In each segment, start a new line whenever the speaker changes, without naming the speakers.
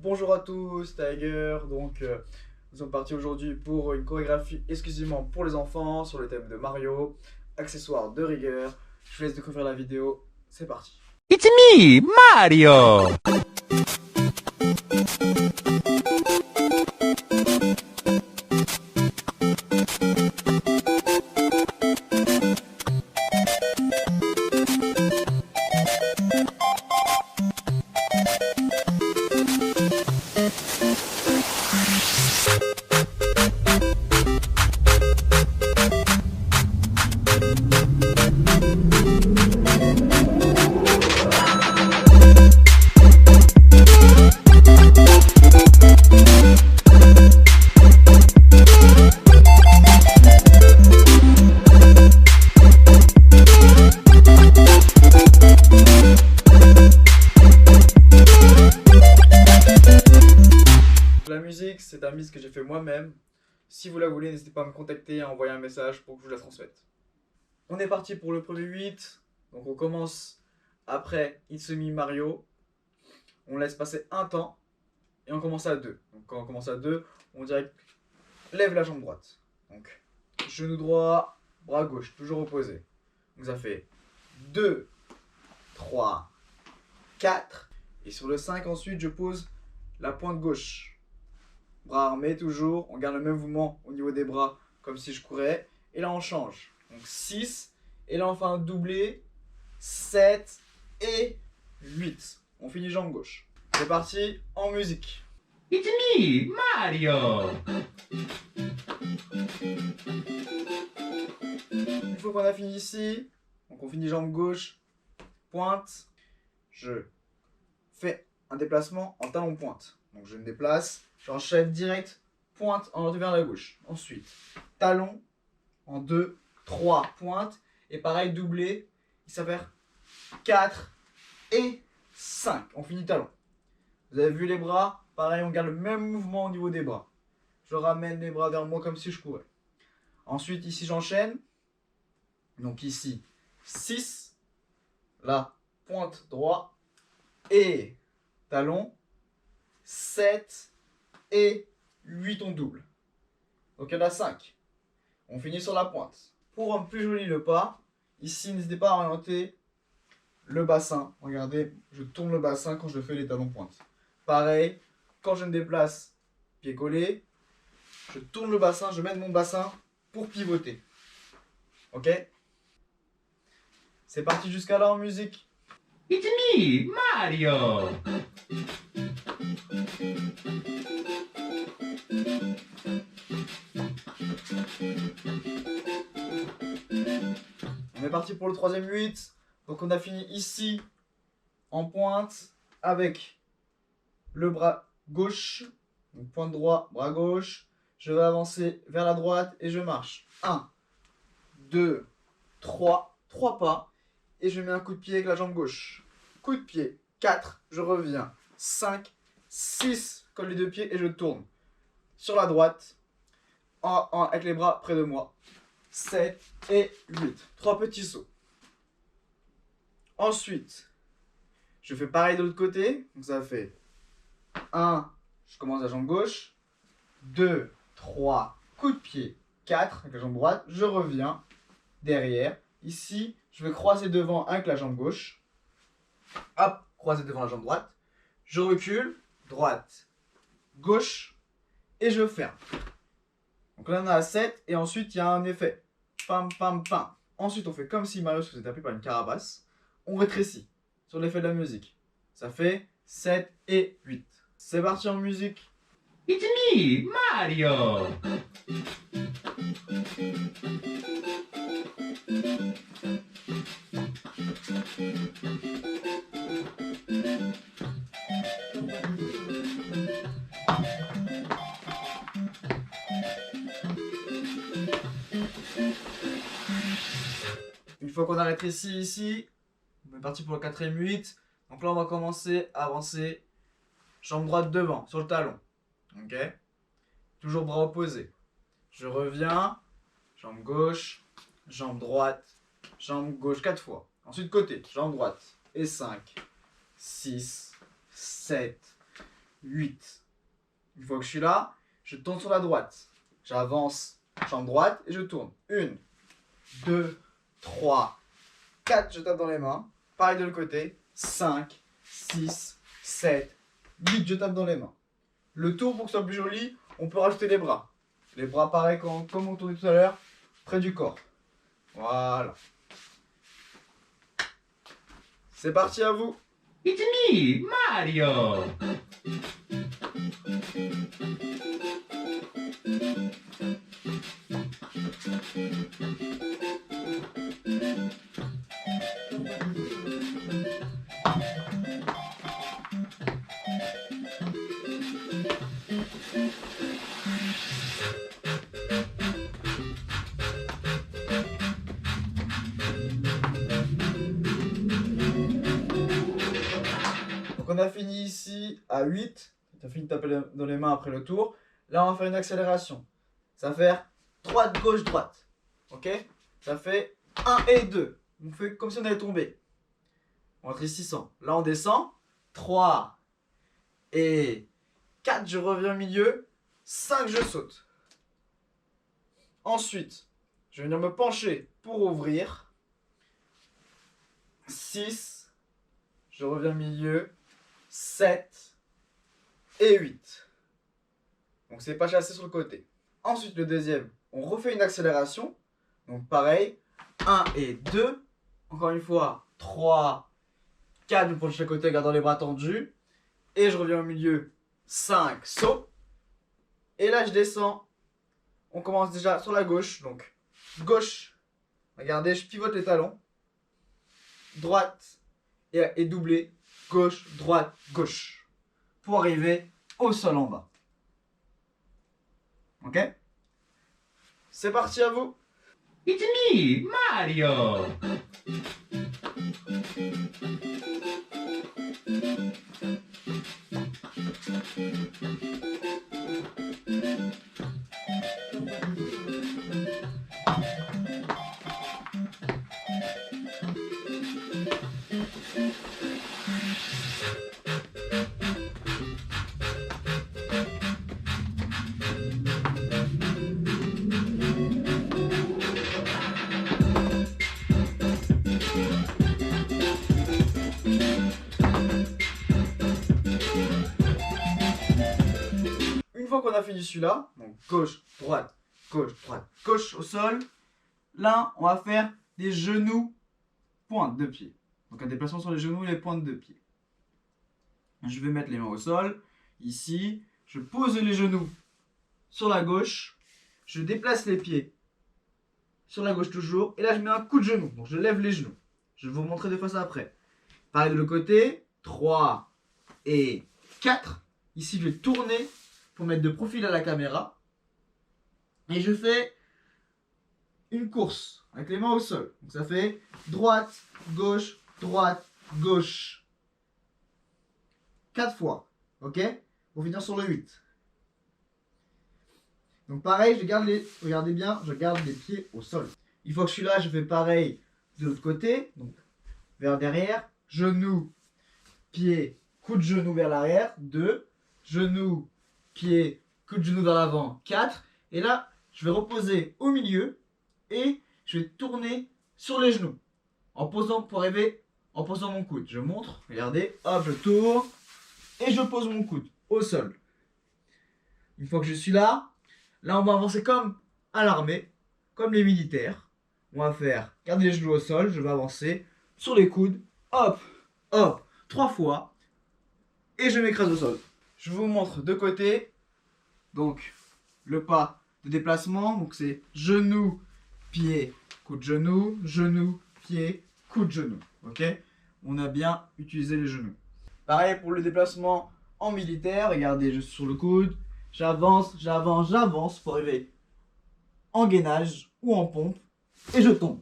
Bonjour à tous, Tiger. Nous sommes partis aujourd'hui pour une chorégraphie exclusivement pour les enfants sur le thème de Mario, accessoires de rigueur. Je vous laisse découvrir la vidéo, c'est parti.
It's me, Mario!
La musique, c'est un mix que j'ai fait moi-même. Si vous la voulez, n'hésitez pas à me contacter et à envoyer un message pour que je vous la transmette. On est parti pour le premier 8. Donc on commence après It's Me Mario. On laisse passer un temps et on commence à 2. Donc quand on commence à 2, on direct lève la jambe droite. Donc genou droit, bras gauche, toujours opposé. Donc ça fait 2, 3, 4. Et sur le 5 ensuite, je pose la pointe gauche. Bras armés toujours, on garde le même mouvement au niveau des bras comme si je courais. Et là on change. Donc 6, et là on fait un doublé, 7 et 8. On finit jambe gauche. C'est parti, en musique.
It's me, Mario!
Une fois qu'on a fini ici, donc on finit jambe gauche, pointe, je fais un déplacement en talon pointe. Donc je me déplace, j'enchaîne direct, pointe en vers la gauche. Ensuite, talon en 2, 3 pointes. Et pareil, doublé, il s'avère 4 et 5. On finit talon. Vous avez vu les bras? Pareil, on garde le même mouvement au niveau des bras. Je ramène les bras vers moi comme si je courais. Ensuite, ici, j'enchaîne. Donc ici, 6. Là, pointe droit et talon. 7 et 8 on double. Donc il y en a 5. On finit sur la pointe. Pour rendre plus joli le pas, ici n'hésitez pas à orienter le bassin. Regardez, je tourne le bassin quand je fais les talons pointe. Pareil, quand je me déplace, pied collé, je tourne le bassin, je mène mon bassin pour pivoter. Ok? C'est parti jusqu'à là en musique.
It's me, Mario!
On est parti pour le troisième 8. Donc on a fini ici en pointe avec le bras gauche. Donc pointe droit, bras gauche. Je vais avancer vers la droite et je marche. 1, 2, 3. 3 pas. Et je mets un coup de pied avec la jambe gauche. Coup de pied. 4, je reviens. 5, 6, colle les deux pieds et je tourne. Sur la droite, avec les bras près de moi. 7 et 8. 3 petits sauts. Ensuite, je fais pareil de l'autre côté. Donc ça fait 1, je commence la jambe gauche. 2, 3, coup de pied. 4 avec la jambe droite. Je reviens derrière. Ici, je vais croiser devant avec la jambe gauche. Hop, croiser devant la jambe droite. Je recule, droite, gauche, et je ferme. Donc là, on a 7, et ensuite, il y a un effet. Pam, pam, pam. Ensuite, on fait comme si Mario se faisait taper par une carapace. On rétrécit sur l'effet de la musique. Ça fait 7 et 8. C'est parti en musique.
It's me, Mario!
Une fois qu'on a rétréci ici, on est parti pour le quatrième 8. Donc là, on va commencer à avancer. Jambe droite devant, sur le talon. Ok? Toujours bras opposés. Je reviens. Jambe gauche. Jambe droite. Jambe gauche 4 fois. Ensuite côté. Jambe droite. Et 5, 6, 7, 8. Une fois que je suis là, je tourne sur la droite. J'avance, jambe droite et je tourne. 1, 2, 3, 4, je tape dans les mains. Pareil de l'autre côté. 5, 6, 7, 8, je tape dans les mains. Le tour, pour que ce soit plus joli, on peut rajouter les bras. Les bras, pareil, comme on tournait tout à l'heure, près du corps. Voilà. C'est parti, à vous.
It's me, Mario.
Donc on a fini ici à 8. Tu as fini de taper dans les mains après le tour. Là, on va faire une accélération. Ça va faire droite, gauche, droite. Ok? Ça fait 1 et 2. On fait comme si on allait tomber. On rentre ici 100. Là, on descend. 3 et 4, je reviens au milieu. 5, je saute. Ensuite, je vais venir me pencher pour ouvrir. 6, je reviens au milieu. 7 et 8. Donc c'est pas chassé sur le côté. Ensuite le deuxième, on refait une accélération. Donc pareil, 1 et 2. Encore une fois, 3, 4, je me penche de chaque côté, gardant les bras tendus. Et je reviens au milieu, 5, saut. Et là je descends. On commence déjà sur la gauche. Donc gauche, regardez, je pivote les talons. Droite et doublé. Gauche, droite, gauche. Pour arriver au sol en bas. Ok? C'est parti, à vous.
It's me, Mario.
Une fois qu'on a fini celui-là, donc gauche, droite, gauche au sol. Là, on va faire des genoux, pointe de pied. Donc un déplacement sur les genoux et les pointes de pied. Je vais mettre les mains au sol. Ici, je pose les genoux sur la gauche. Je déplace les pieds sur la gauche toujours. Et là, je mets un coup de genou. Donc je lève les genoux. Je vais vous montrer deux fois ça après. Pareil de l'autre côté. 3 et 4. Ici, je vais tourner pour mettre de profil à la caméra. Et je fais une course avec les mains au sol. Donc ça fait droite, gauche, 4 fois. Ok? Pour finir sur le 8. Donc pareil, regardez bien, je garde les pieds au sol. Une fois que je suis là, je fais pareil de l'autre côté. Donc vers derrière, genou, pied, coup de genou vers l'arrière, 2. Genou, pied, coup de genou vers l'avant, 4. Et là, je vais reposer au milieu et je vais tourner sur les genoux. En posant pour arriver, en posant mon coude. Je montre, regardez, hop, je tourne et je pose mon coude au sol. Une fois que je suis là, on va avancer comme à l'armée, comme les militaires. On va faire, garder les genoux au sol, je vais avancer sur les coudes, hop, hop, 3 fois et je m'écrase au sol. Je vous montre de côté, donc le pas de déplacement, donc c'est genou, pied, coup de genou, pied, coup de genou. Ok? On a bien utilisé les genoux. Pareil pour le déplacement en militaire, regardez, je suis sur le coude, j'avance pour arriver en gainage ou en pompe et je tombe.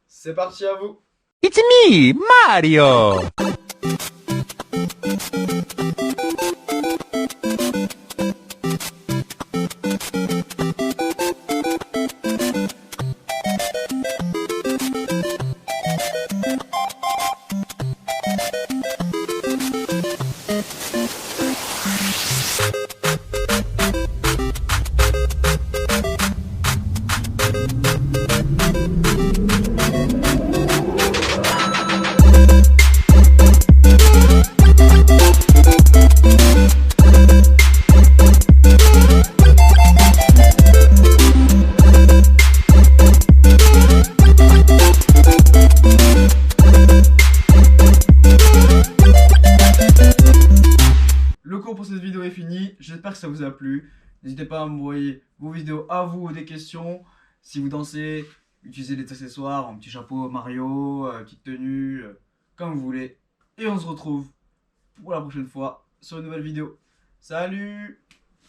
C'est parti, à vous.
It's me, Mario.
Le cours pour cette vidéo est fini, j'espère que ça vous a plu. N'hésitez pas à m'envoyer vos vidéos à vous ou des questions. Si vous dansez, utilisez des accessoires, un petit chapeau Mario, petite tenue, comme vous voulez. Et on se retrouve pour la prochaine fois sur une nouvelle vidéo. Salut!